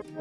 Hello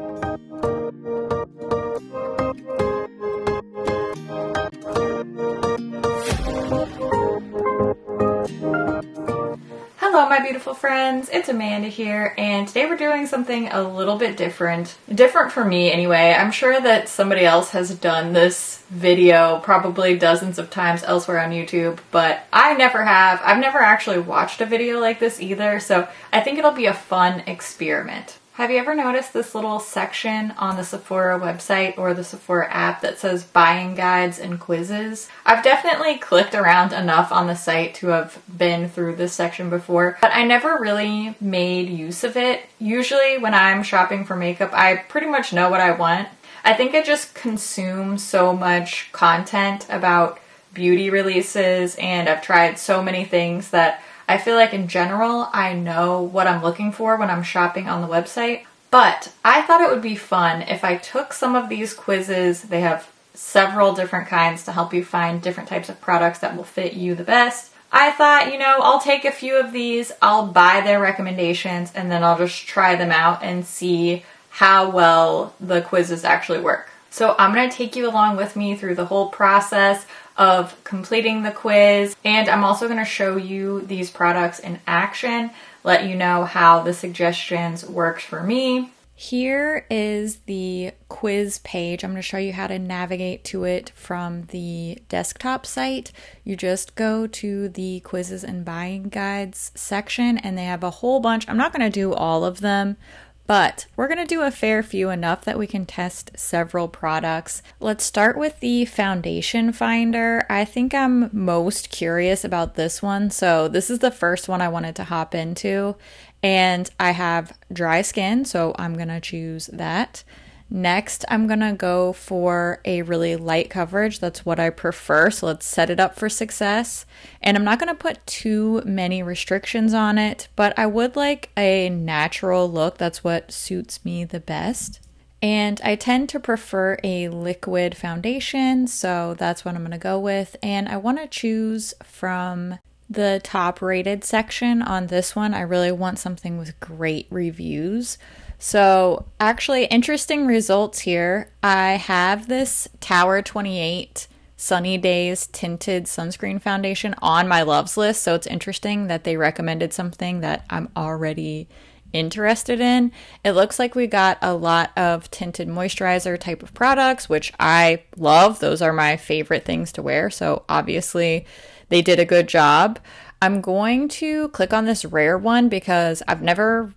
my beautiful friends, it's Amanda here, and today we're doing something a little bit different. Different for me anyway. I'm sure that somebody else has done this video probably dozens of times elsewhere on YouTube, but I never have. I've never actually watched a video like this either, so I think it'll be a fun experiment. Have you ever noticed this little section on the Sephora website or the Sephora app that says buying guides and quizzes? I've definitely clicked around enough on the site to have been through this section before, but I never really made use of it. Usually when I'm shopping for makeup, I pretty much know what I want. I think I just consume so much content about beauty releases, and I've tried so many things that I feel like in general, I know what I'm looking for when I'm shopping on the website, but I thought it would be fun if I took some of these quizzes. They have several different kinds to help you find different types of products that will fit you the best. I thought, I'll take a few of these, I'll buy their recommendations, and then I'll just try them out and see how well the quizzes actually work. So I'm going to take you along with me through the whole process of completing the quiz, and I'm also going to show you these products in action, let you know how the suggestions worked for me. Here is the quiz page. I'm going to show you how to navigate to it from the desktop site. You just go to the quizzes and buying guides section, and they have a whole bunch. I'm not going to do all of them, but we're going to do a fair few, enough that we can test several products. Let's start with the foundation finder. I think I'm most curious about this one. So this is the first one I wanted to hop into, and I have dry skin, so I'm going to choose that. Next, I'm going to go for a really light coverage. That's what I prefer, so let's set it up for success. And I'm not going to put too many restrictions on it, but I would like a natural look. That's what suits me the best. And I tend to prefer a liquid foundation, so that's what I'm going to go with. And I want to choose from the top rated section on this one. I really want something with great reviews. So actually interesting results here. I have this Tower 28 Sunny Days Tinted Sunscreen Foundation on my loves list. So it's interesting that they recommended something that I'm already interested in. It looks like we got a lot of tinted moisturizer type of products, which I love. Those are my favorite things to wear. So obviously they did a good job. I'm going to click on this rare one because I've never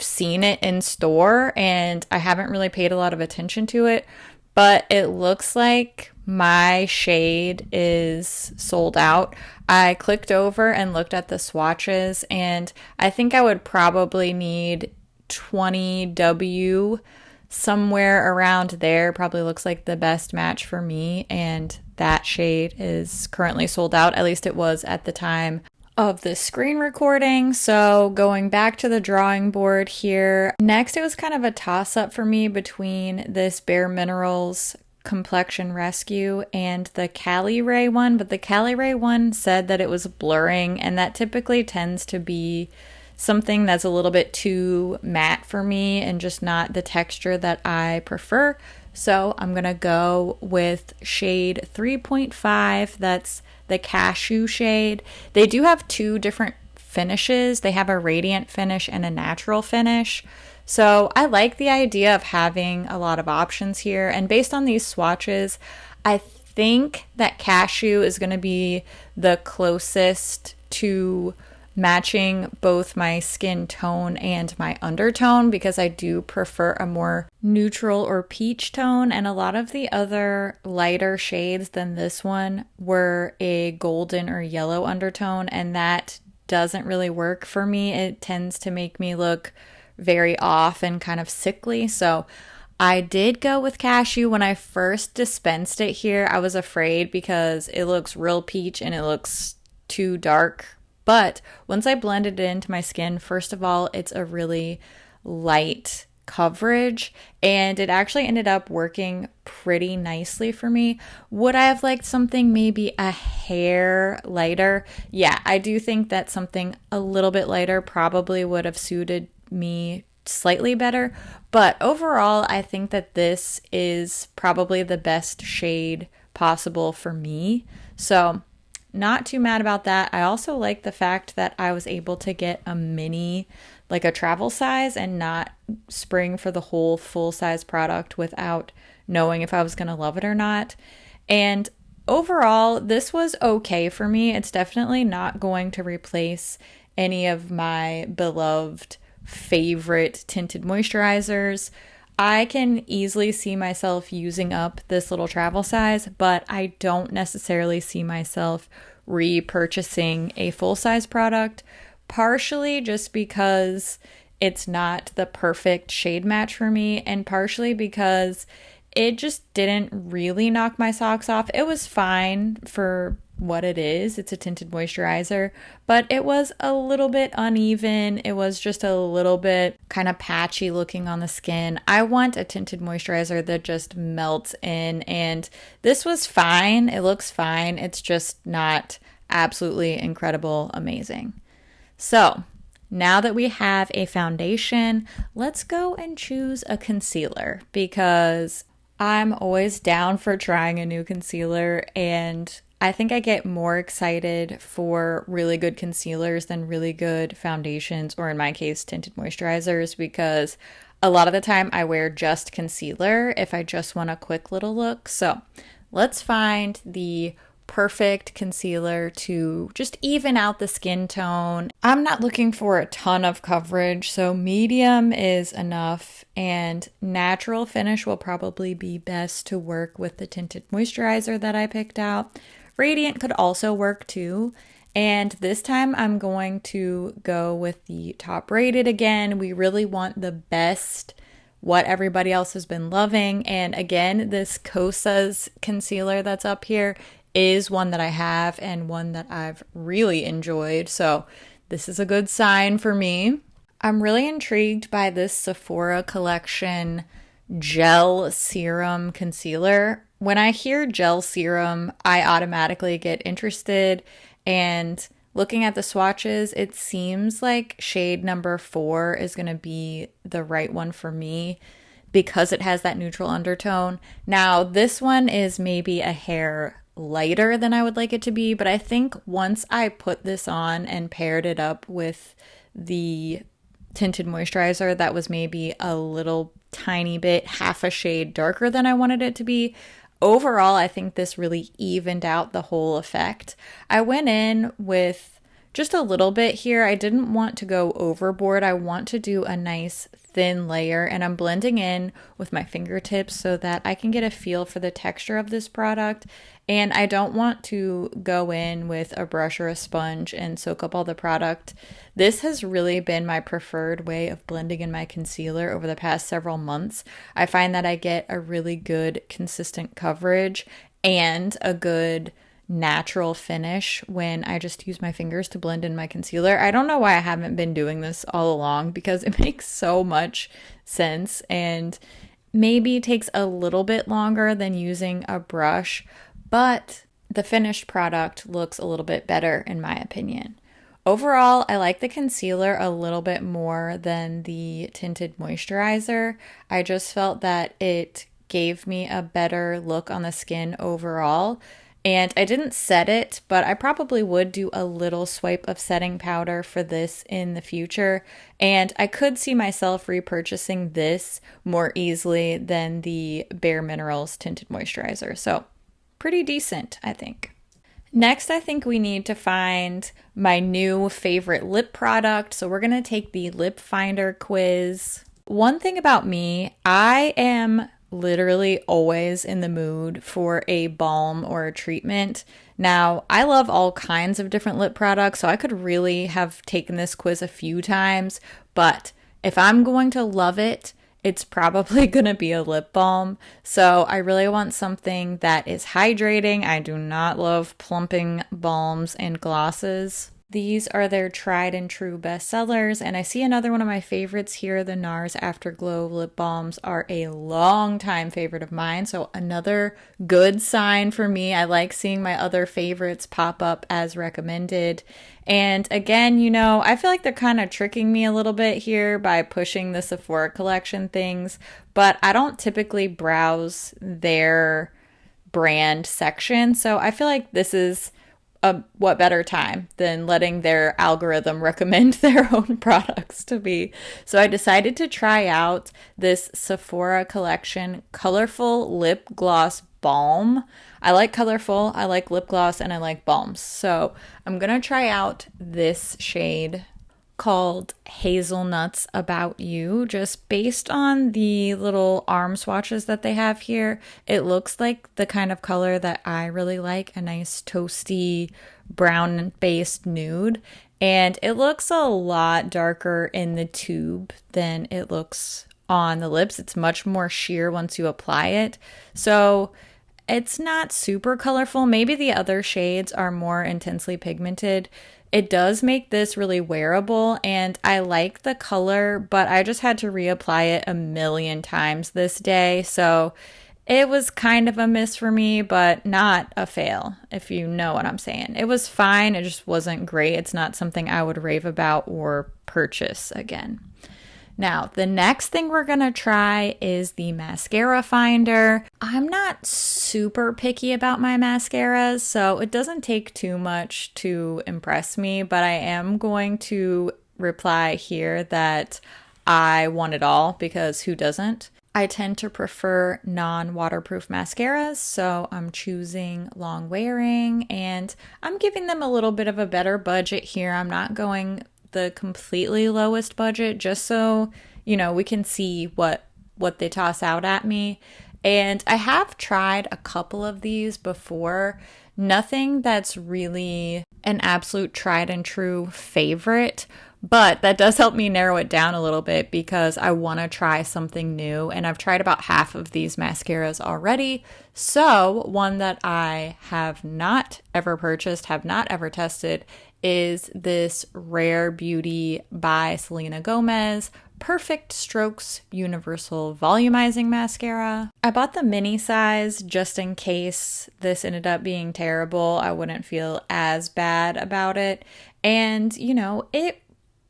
seen it in store and I haven't really paid a lot of attention to it, but it looks like my shade is sold out. I clicked over and looked at the swatches, and I think I would probably need 20W, somewhere around there. Probably looks like the best match for me, and that shade is currently sold out. At least it was at the time of the screen recording. So going back to the drawing board here. Next, it was kind of a toss-up for me between this Bare Minerals Complexion Rescue and the Cali Ray one, but the Cali Ray one said that it was blurring, and that typically tends to be something that's a little bit too matte for me and just not the texture that I prefer. So I'm gonna go with shade 3.5. That's the Cashew shade. They do have two different finishes. They have a radiant finish and a natural finish. So I like the idea of having a lot of options here. And based on these swatches, I think that Cashew is going to be the closest to matching both my skin tone and my undertone, because I do prefer a more neutral or peach tone, and a lot of the other lighter shades than this one were a golden or yellow undertone, and that doesn't really work for me. It tends to make me look very off and kind of sickly. So I did go with Cashew. When I first dispensed it here, I was afraid because it looks real peach and it looks too dark. But once I blended it into my skin, first of all, it's a really light coverage, and it actually ended up working pretty nicely for me. Would I have liked something maybe a hair lighter? Yeah, I do think that something a little bit lighter probably would have suited me slightly better. But overall, I think that this is probably the best shade possible for me. So not too mad about that. I also like the fact that I was able to get a mini, like a travel size, and not spring for the whole full size product without knowing if I was going to love it or not. And overall, this was okay for me. It's definitely not going to replace any of my beloved favorite tinted moisturizers. I can easily see myself using up this little travel size, but I don't necessarily see myself repurchasing a full-size product, partially just because it's not the perfect shade match for me, and partially because it just didn't really knock my socks off. It was fine for what it is. It's a tinted moisturizer, but it was a little bit uneven. It was just a little bit kind of patchy looking on the skin. I want a tinted moisturizer that just melts in, and this was fine. It looks fine. It's just not absolutely incredible, amazing. So now that we have a foundation, let's go and choose a concealer, because I'm always down for trying a new concealer, and I think I get more excited for really good concealers than really good foundations, or in my case, tinted moisturizers, because a lot of the time I wear just concealer if I just want a quick little look. So let's find the perfect concealer to just even out the skin tone. I'm not looking for a ton of coverage, so medium is enough, and natural finish will probably be best to work with the tinted moisturizer that I picked out. Radiant could also work too. And this time I'm going to go with the top rated again. We really want the best, what everybody else has been loving. And again, this Kosas concealer that's up here is one that I have and one that I've really enjoyed. So this is a good sign for me. I'm really intrigued by this Sephora collection gel serum concealer. When I hear gel serum, I automatically get interested, and looking at the swatches, it seems like shade number 4 is going to be the right one for me because it has that neutral undertone. Now, this one is maybe a hair lighter than I would like it to be, but I think once I put this on and paired it up with the tinted moisturizer that was maybe a little tiny bit, half a shade darker than I wanted it to be, overall, I think this really evened out the whole effect. I went in with just a little bit here. I didn't want to go overboard. I want to do a nice thin layer, and I'm blending in with my fingertips so that I can get a feel for the texture of this product. And I don't want to go in with a brush or a sponge and soak up all the product. This has really been my preferred way of blending in my concealer over the past several months. I find that I get a really good consistent coverage and a good natural finish when I just use my fingers to blend in my concealer. I don't know why I haven't been doing this all along, because it makes so much sense and maybe takes a little bit longer than using a brush, but the finished product looks a little bit better in my opinion. Overall, I like the concealer a little bit more than the tinted moisturizer. I just felt that it gave me a better look on the skin overall. And I didn't set it, but I probably would do a little swipe of setting powder for this in the future. And I could see myself repurchasing this more easily than the Bare Minerals tinted moisturizer. So pretty decent, I think. Next, I think we need to find my new favorite lip product. So we're going to take the Lip Finder quiz. One thing about me, I am literally always in the mood for a balm or a treatment. Now, I love all kinds of different lip products, so I could really have taken this quiz a few times, but if I'm going to love it, it's probably going to be a lip balm. So I really want something that is hydrating. I do not love plumping balms and glosses. These are their tried and true bestsellers. And I see another one of my favorites here. The NARS Afterglow lip balms are a long time favorite of mine. So another good sign for me. I like seeing my other favorites pop up as recommended. And again, you know, I feel like they're kind of tricking me a little bit here by pushing the Sephora collection things, but I don't typically browse their brand section. So I feel like this is what better time than letting their algorithm recommend their own products to me. So I decided to try out this Sephora collection colorful lip gloss balm. I like colorful, I like lip gloss, and I like balms. So I'm gonna try out this shade called Hazelnuts About You. Just based on the little arm swatches that they have here, it looks like the kind of color that I really like, a nice toasty brown based nude. And it looks a lot darker in the tube than it looks on the lips. It's much more sheer once you apply it. So it's not super colorful. Maybe the other shades are more intensely pigmented. It does make this really wearable, and I like the color, but I just had to reapply it a million times this day, so it was kind of a miss for me, but not a fail, if you know what I'm saying. It was fine, it just wasn't great. It's not something I would rave about or purchase again. Now, the next thing we're going to try is the Mascara Finder. I'm not super picky about my mascaras, so it doesn't take too much to impress me, but I am going to reply here that I want it all, because who doesn't? I tend to prefer non-waterproof mascaras, so I'm choosing long wearing, and I'm giving them a little bit of a better budget here. I'm not going the completely lowest budget, just so you know we can see what they toss out at me. And I have tried a couple of these before. Nothing that's really an absolute tried and true favorite, but that does help me narrow it down a little bit because I want to try something new, and I've tried about half of these mascaras already. So one that I have not ever purchased, have not ever tested, is this Rare Beauty by Selena Gomez Perfect Strokes Universal Volumizing Mascara. I bought the mini size just in case this ended up being terrible. I wouldn't feel as bad about it. And, you know, it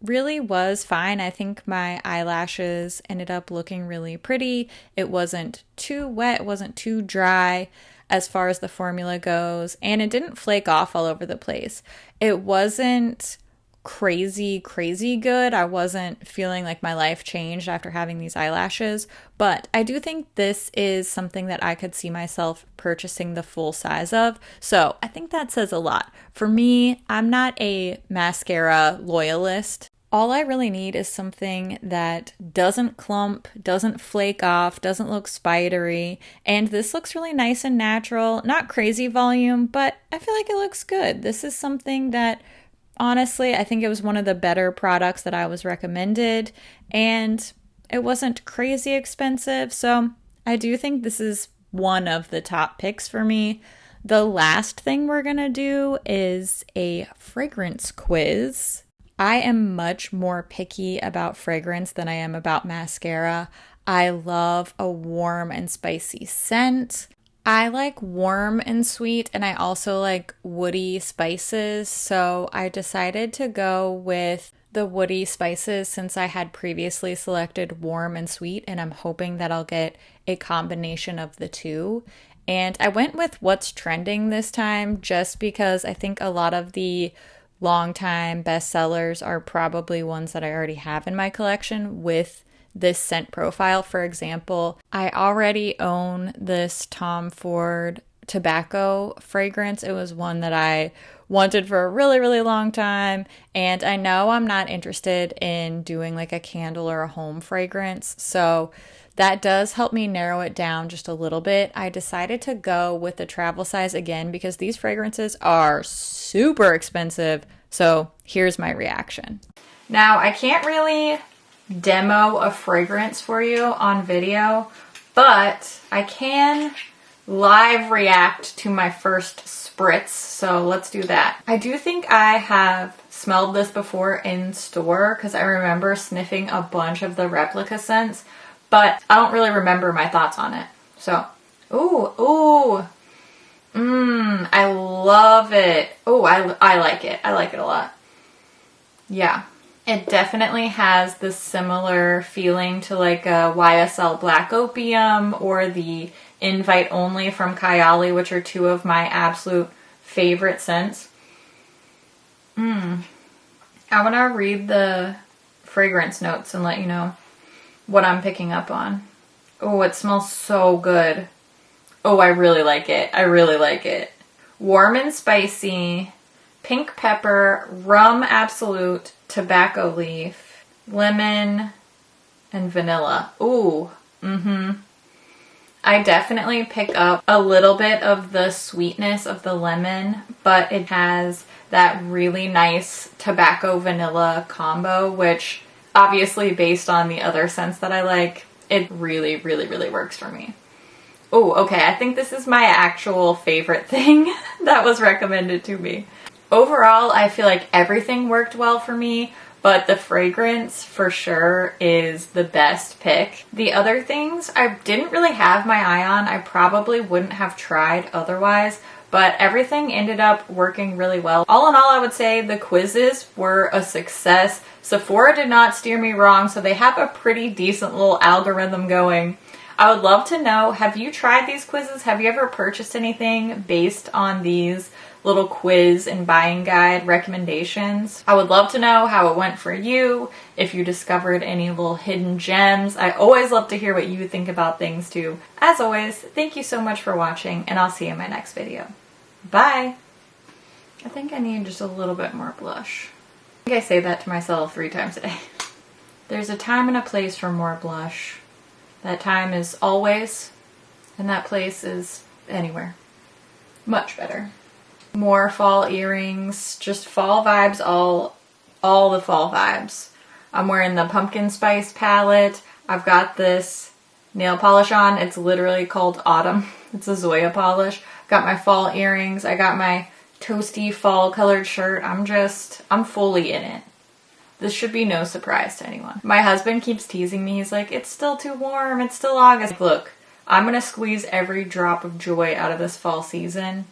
really was fine. I think my eyelashes ended up looking really pretty. It wasn't too wet, it wasn't too dry as far as the formula goes, and it didn't flake off all over the place. It wasn't crazy good. I wasn't feeling like my life changed after having these eyelashes, but I do think this is something that I could see myself purchasing the full size of. So I think that says a lot. For me, I'm not a mascara loyalist. All I really need is something that doesn't clump, doesn't flake off, doesn't look spidery, and this looks really nice and natural. Not crazy volume, but I feel like it looks good. This is something that, honestly, I think it was one of the better products that I was recommended, and it wasn't crazy expensive, so I do think this is one of the top picks for me. The last thing we're gonna do is a fragrance quiz. I am much more picky about fragrance than I am about mascara. I love a warm and spicy scent. I like warm and sweet, and I also like woody spices, so I decided to go with the woody spices since I had previously selected warm and sweet, and I'm hoping that I'll get a combination of the two. And I went with what's trending this time just because I think a lot of the longtime bestsellers are probably ones that I already have in my collection with this scent profile. For example, I already own this Tom Ford tobacco fragrance. It was one that I wanted for a really long time, and I know I'm not interested in doing like a candle or a home fragrance, so that does help me narrow it down just a little bit. I decided to go with the travel size again because these fragrances are super expensive. So here's my reaction. Now, I can't really demo a fragrance for you on video, but I can live react to my first spritz. So let's do that. I do think I have smelled this before in store because I remember sniffing a bunch of the replica scents, but I don't really remember my thoughts on it. So, ooh. I love it. Oh, I like it. I like it a lot. Yeah. It definitely has the similar feeling to like a YSL Black Opium or the Invite Only from Kayali, which are two of my absolute favorite scents. I want to read the fragrance notes and let you know what I'm picking up on. Oh, it smells so good. Oh, I really like it. I really like it. Warm and spicy, pink pepper, rum absolute, tobacco leaf, lemon, and vanilla. Ooh, I definitely pick up a little bit of the sweetness of the lemon, but it has that really nice tobacco vanilla combo, which obviously based on the other scents that I like, it really, really, really works for me. Oh, okay, I think this is my actual favorite thing that was recommended to me. Overall, I feel like everything worked well for me, but the fragrance for sure is the best pick. The other things I didn't really have my eye on. I probably wouldn't have tried otherwise, but everything ended up working really well. All in all, I would say the quizzes were a success. Sephora did not steer me wrong, so they have a pretty decent little algorithm going. I would love to know, have you tried these quizzes? Have you ever purchased anything based on these little quiz and buying guide recommendations? I would love to know how it went for you, if you discovered any little hidden gems. I always love to hear what you think about things too. As always, thank you so much for watching, and I'll see you in my next video. Bye! I think I need just a little bit more blush. I think I say that to myself 3 times a day. There's a time and a place for more blush. That time is always, and that place is anywhere. Much better. More fall earrings, just fall vibes, all the fall vibes. I'm wearing the pumpkin spice palette. I've got this nail polish on. It's literally called Autumn. It's a Zoya polish. Got my fall earrings. I got my toasty fall colored shirt. I'm fully in it. This should be no surprise to anyone. My husband keeps teasing me. He's like, it's still too warm. It's still August. Look, I'm going to squeeze every drop of joy out of this fall season.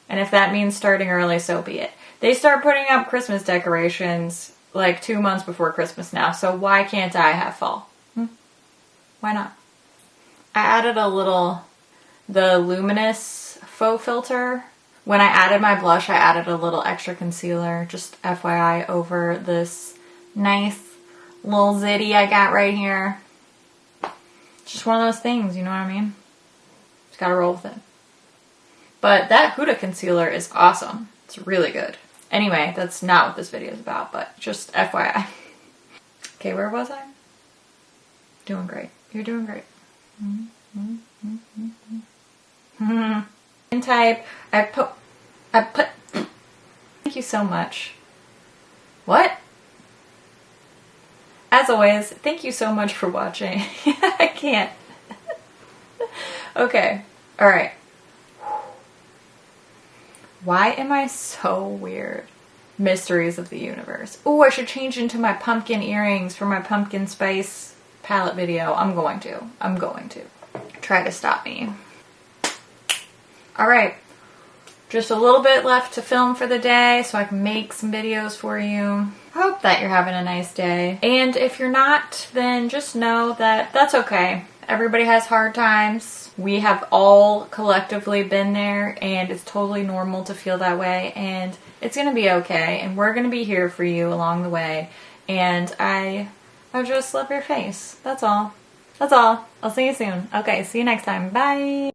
And if that means starting early, so be it. They start putting up Christmas decorations like 2 months before Christmas now. So why can't I have fall? Why not? I added the Luminous faux filter. When I added my blush, I added a little extra concealer, just FYI, over this nice little zitty I got right here. Just one of those things, you know what I mean? Just gotta roll with it. But that Huda concealer is awesome. It's really good. Anyway, that's not what this video is about, but just FYI. Okay, where was I? Doing great. You're doing great. Type. I put. Thank you so much. What? As always, thank you so much for watching. I can't. Okay. All right. Why am I so weird? Mysteries of the universe. Oh, I should change into my pumpkin earrings for my pumpkin spice palette video. I'm going to. Try to stop me. All right. Just a little bit left to film for the day so I can make some videos for you. I hope that you're having a nice day. And if you're not, then just know that that's okay. Everybody has hard times. We have all collectively been there, and it's totally normal to feel that way, and it's gonna be okay, and we're gonna be here for you along the way. And I just love your face. That's all. I'll see you soon. Okay, see you next time. Bye.